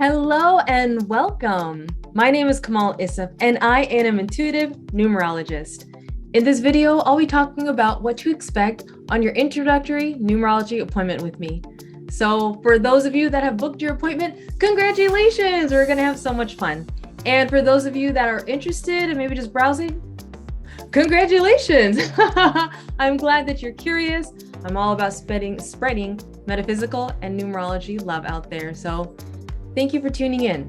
Hello and welcome. My name is Kamal Isaf and I am an intuitive numerologist. In this video, I'll be talking about what to expect on your introductory numerology appointment with me. So for those of you that have booked your appointment, congratulations, we're gonna have so much fun. And for those of you that are interested and maybe just browsing, congratulations. I'm glad that you're curious. I'm all about spreading metaphysical and numerology love out there. So thank you for tuning in.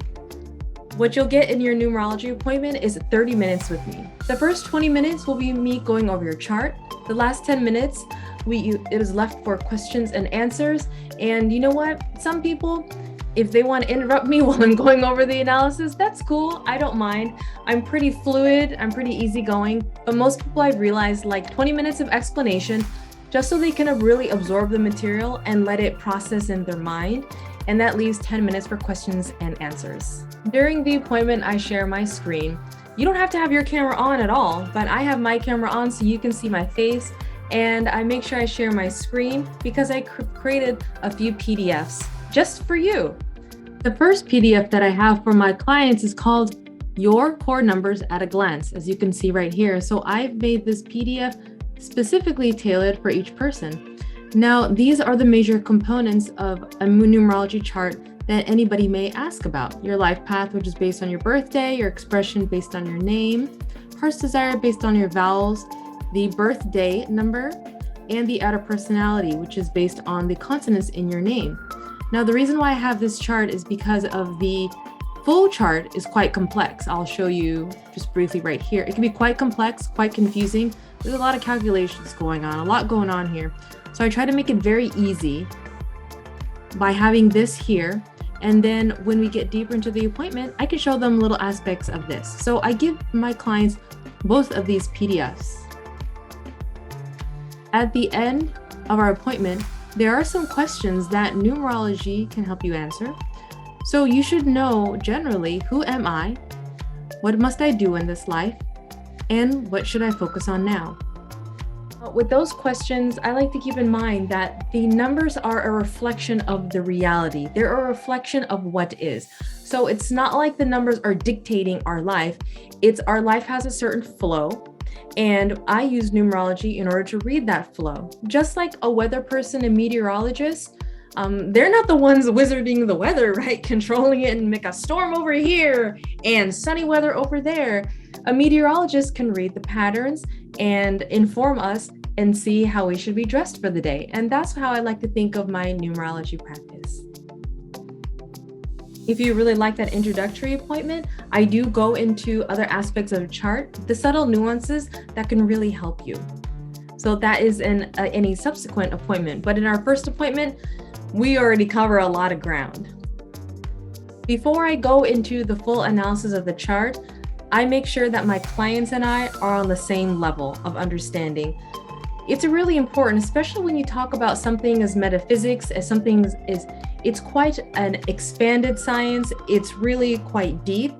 What you'll get in your numerology appointment is 30 minutes with me. The first 20 minutes will be me going over your chart. The last 10 minutes, it is left for questions and answers. And you know what? Some people, if they want to interrupt me while I'm going over the analysis, that's cool. I don't mind. I'm pretty fluid. I'm pretty easygoing. But most people, I've realized, like 20 minutes of explanation just so they can really absorb the material and let it process in their mind. And that leaves 10 minutes for questions and answers. During the appointment, I share my screen. You don't have to have your camera on at all, but I have my camera on so you can see my face, and I make sure I share my screen because I created a few PDFs just for you. The first PDF that I have for my clients is called Your Core Numbers at a Glance, as you can see right here. So I've made this PDF specifically tailored for each person. Now, these are the major components of a numerology chart that anybody may ask about. Your life path, which is based on your birthday, your expression based on your name, heart's desire based on your vowels, the birthday number, and the outer personality, which is based on the consonants in your name. Now, the reason why I have this chart is because of the full chart is quite complex. I'll show you just briefly right here. It can be quite complex, quite confusing. There's a lot of calculations going on, a lot going on here. So I try to make it very easy by having this here. And then when we get deeper into the appointment, I can show them little aspects of this. So I give my clients both of these PDFs. At the end of our appointment, there are some questions that numerology can help you answer. So you should know generally, who am I? What must I do in this life? And what should I focus on now? With those questions, I like to keep in mind that the numbers are a reflection of the reality. They're a reflection of what is. So it's not like the numbers are dictating our life. It's our life has a certain flow, and I use numerology in order to read that flow. Just like a weather person and meteorologist, they're not the ones wizarding the weather, right? Controlling it and make a storm over here and sunny weather over there. A meteorologist can read the patterns and inform us and see how we should be dressed for the day. And that's how I like to think of my numerology practice. If you really like that introductory appointment, I do go into other aspects of the chart, the subtle nuances that can really help you. So that is in any subsequent appointment. But in our first appointment, we already cover a lot of ground. Before I go into the full analysis of the chart, I make sure that my clients and I are on the same level of understanding. It's really important, especially when you talk about something as metaphysics, as something it's quite an expanded science. It's really quite deep.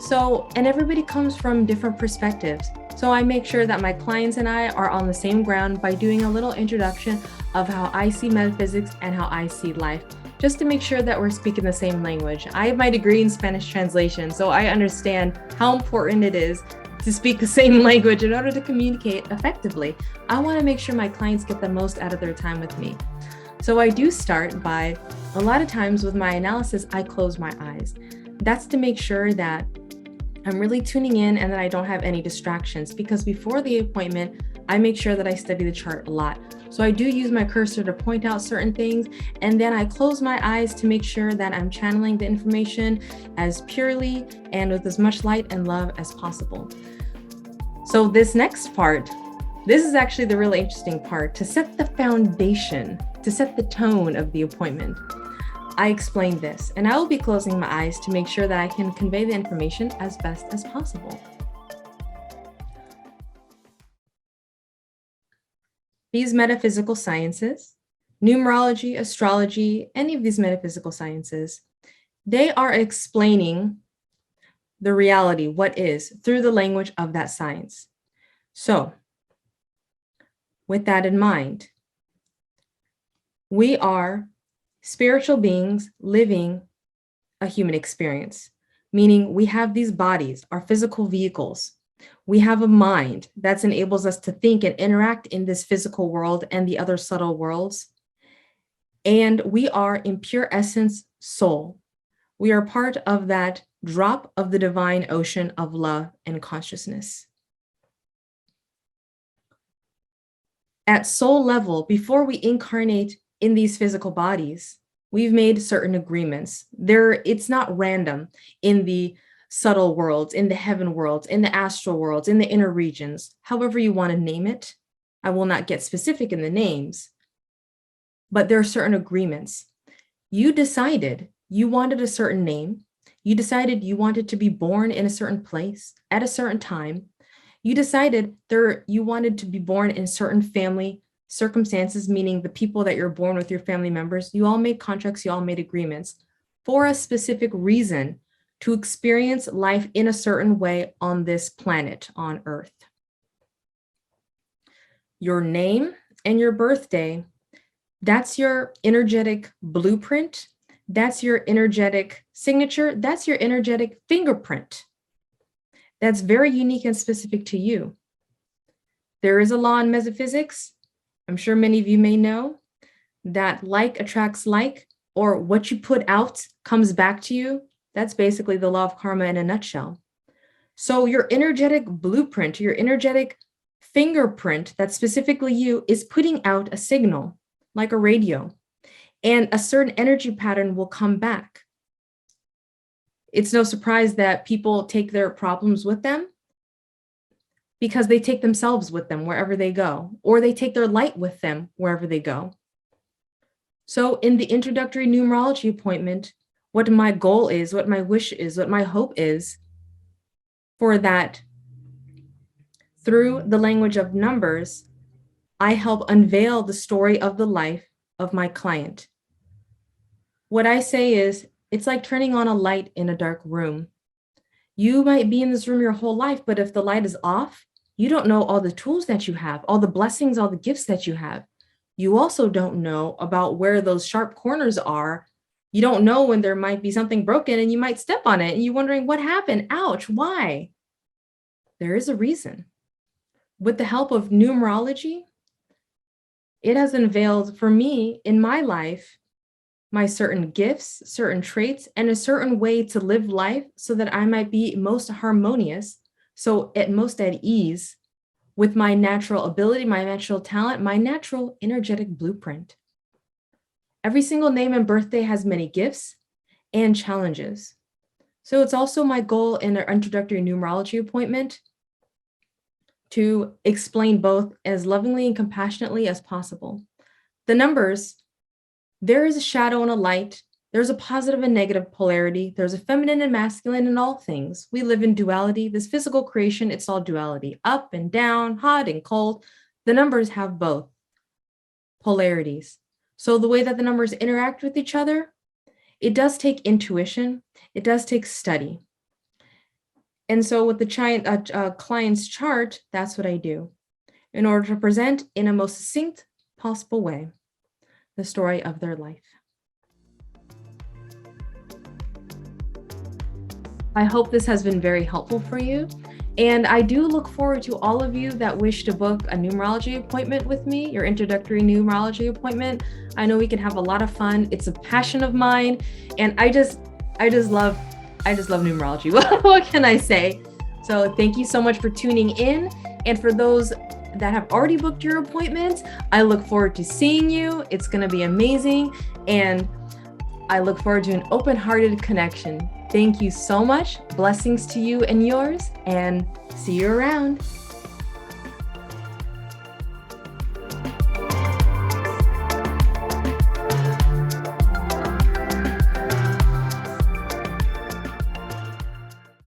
So, and everybody comes from different perspectives. So I make sure that my clients and I are on the same ground by doing a little introduction of how I see metaphysics and how I see life, just to make sure that we're speaking the same language. I have my degree in Spanish translation, so I understand how important it is to speak the same language in order to communicate effectively. I want to make sure my clients get the most out of their time with me. So I do start by, a lot of times with my analysis, I close my eyes. That's to make sure that I'm really tuning in and that I don't have any distractions, because before the appointment, I make sure that I study the chart a lot. So I do use my cursor to point out certain things, and then I close my eyes to make sure that I'm channeling the information as purely and with as much light and love as possible. So this next part, this is actually the really interesting part, to set the foundation, to set the tone of the appointment. I explain this, and I will be closing my eyes to make sure that I can convey the information as best as possible. These metaphysical sciences, numerology, astrology, any of these metaphysical sciences, they are explaining the reality, what is, through the language of that science. So, with that in mind, we are spiritual beings living a human experience, meaning we have these bodies, our physical vehicles. We have a mind that enables us to think and interact in this physical world and the other subtle worlds. And we are in pure essence soul. We are part of that drop of the divine ocean of love and consciousness. At soul level, before we incarnate in these physical bodies, we've made certain agreements. It's not random in the subtle worlds, in the heaven worlds, in the astral worlds, in the inner regions, however you want to name it. I will not get specific in the names, but there are certain agreements. You decided you wanted a certain name. You decided you wanted to be born in a certain place at a certain time. You decided you wanted to be born in certain family circumstances, meaning the people that you're born with, your family members. You all made contracts, you all made agreements for a specific reason to experience life in a certain way on this planet, on Earth. Your name and your birthday, that's your energetic blueprint. That's your energetic signature. That's your energetic fingerprint. That's very unique and specific to you. There is a law in metaphysics, I'm sure many of you may know, that like attracts like, or what you put out comes back to you. That's basically the law of karma in a nutshell. So your energetic blueprint, your energetic fingerprint that's specifically you is putting out a signal like a radio, and a certain energy pattern will come back. It's no surprise that people take their problems with them because they take themselves with them wherever they go, or they take their light with them wherever they go. So in the introductory numerology appointment, what my goal is, what my wish is, what my hope is for that, through the language of numbers, I help unveil the story of the life of my client. What I say is, it's like turning on a light in a dark room. You might be in this room your whole life, but if the light is off, you don't know all the tools that you have, all the blessings, all the gifts that you have. You also don't know about where those sharp corners are. You don't know when there might be something broken and you might step on it and you're wondering what happened? Ouch, why? There is a reason. With the help of numerology, it has unveiled for me in my life my certain gifts, certain traits, and a certain way to live life so that I might be most harmonious, so at most at ease with my natural ability, my natural talent, my natural energetic blueprint. Every single name and birthday has many gifts and challenges. So it's also my goal in our introductory numerology appointment to explain both as lovingly and compassionately as possible. The numbers, there is a shadow and a light. There's a positive and negative polarity. There's a feminine and masculine in all things. We live in duality. This physical creation, it's all duality, up and down, hot and cold. The numbers have both polarities. So the way that the numbers interact with each other, it does take intuition. It does take study. And so with the client's chart, that's what I do in order to present in a most succinct possible way the story of their life. I hope this has been very helpful for you. And I do look forward to all of you that wish to book a numerology appointment with me, your introductory numerology appointment. I know we can have a lot of fun. It's a passion of mine. And I just love numerology. What can I say? So thank you so much for tuning in. And for those that have already booked your appointment, I look forward to seeing you. It's going to be amazing. And I look forward to an open-hearted connection. Thank you so much. Blessings to you and yours, and see you around.